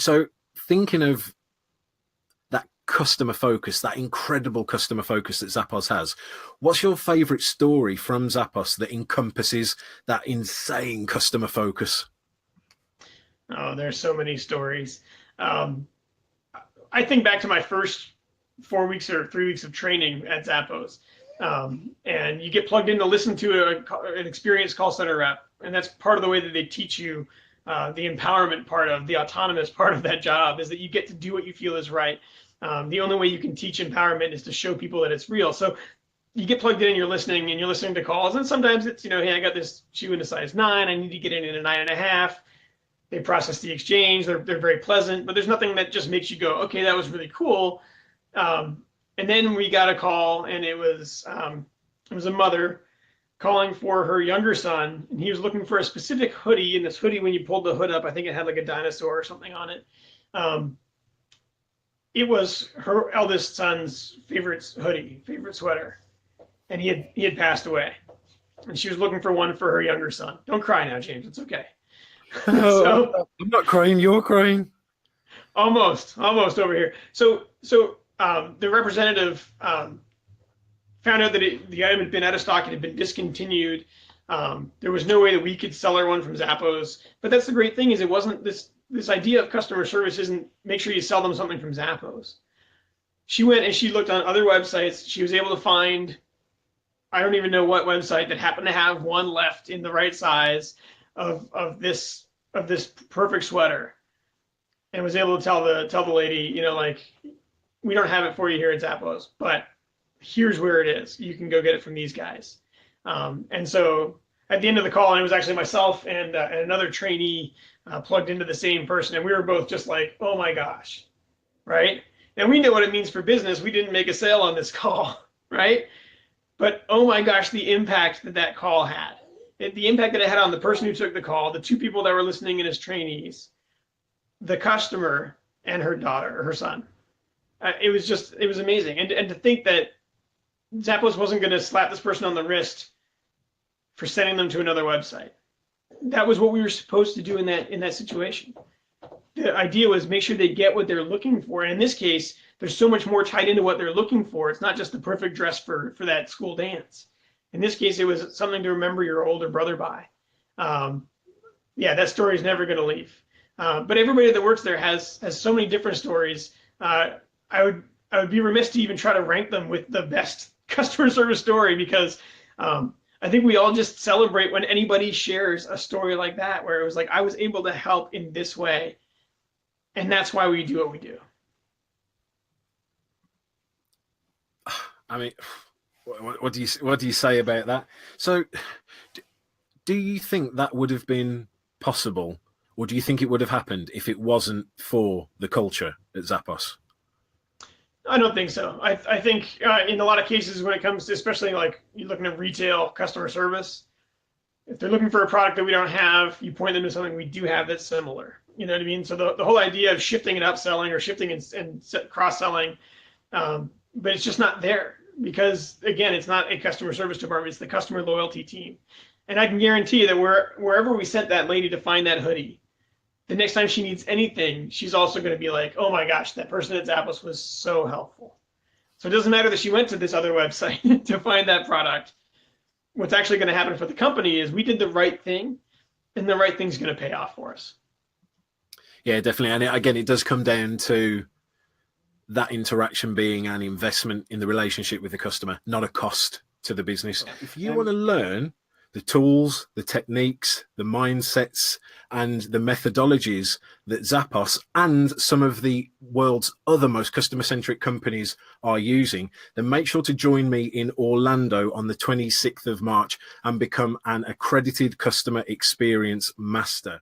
So thinking of that customer focus, that incredible customer focus that Zappos has, what's your favorite story from Zappos that encompasses that insane customer focus? Oh, there's so many stories. Um, I think back to my first 4 weeks or 3 weeks of training at Zappos. And you get plugged in to listen to an experienced call center rep. And that's part of the way that they teach you the empowerment part of the autonomous part of that job is that you get to do what you feel is right. The only way you can teach empowerment is to show people that it's real. So you get plugged in and you're listening to calls. And sometimes it's, hey, I got this shoe in a size 9. I need to get it in a 9.5. They process the exchange. They're very pleasant, but there's nothing that just makes you go, okay, that was really cool. And then we got a call, and it was a mother calling for her younger son, and he was looking for a specific hoodie. And this hoodie, when you pulled the hood up, I think it had like a dinosaur or something on it. It was her eldest son's favorite hoodie, favorite sweater, and he had passed away, and she was looking for one for her younger son. Don't cry now, James. It's okay. So, I'm not crying. You're crying. Almost over here. So the representative found out that the item had been out of stock. It had been discontinued. There was no way that we could sell her one from Zappos. But that's the great thing is it wasn't this idea of customer service isn't make sure you sell them something from Zappos. She went and she looked on other websites. She was able to find, I don't even know what website that happened to have one left in the right size of this perfect sweater, and was able to tell the lady, we don't have it for you here at Zappos, but here's where it is. You can go get it from these guys. And so at the end of the call, and it was actually myself and another trainee plugged into the same person, and we were both just like, oh my gosh, right? And we know what it means for business. We didn't make a sale on this call, right? But oh my gosh, the impact that call had. The impact that it had on the person who took the call, the two people that were listening in as trainees, the customer, and her daughter or her son. It was amazing. And to think that Zappos wasn't going to slap this person on the wrist for sending them to another website. That was what we were supposed to do in that situation. The idea was make sure they get what they're looking for. And in this case, there's so much more tied into what they're looking for. It's not just the perfect dress for that school dance. In this case, it was something to remember your older brother by. That story is never going to leave. But everybody that works there has so many different stories. I would be remiss to even try to rank them with the best customer service story because I think we all just celebrate when anybody shares a story like that, where it was like, I was able to help in this way. And that's why we do what we do. I mean, what do you say about that? So do you think that would have been possible, or do you think it would have happened if it wasn't for the culture at Zappos? I don't think so. I think in a lot of cases when it comes to, especially like you're looking at retail customer service, if they're looking for a product that we don't have, you point them to something we do have that's similar. You know what I mean? So the whole idea of shifting and upselling or shifting and cross-selling, but it's just not there because, again, it's not a customer service department. It's the customer loyalty team. And I can guarantee that wherever we sent that lady to find that hoodie, the next time she needs anything, she's also going to be like, oh my gosh, that person at Zappos was so helpful. So it doesn't matter that she went to this other website to find that product. What's actually going to happen for the company is we did the right thing, and the right thing's going to pay off for us. Yeah, definitely. And again, it does come down to that interaction being an investment in the relationship with the customer, not a cost to the business. If you want to learn the tools, the techniques, the mindsets, and the methodologies that Zappos and some of the world's other most customer-centric companies are using, then make sure to join me in Orlando on the 26th of March and become an accredited customer experience master.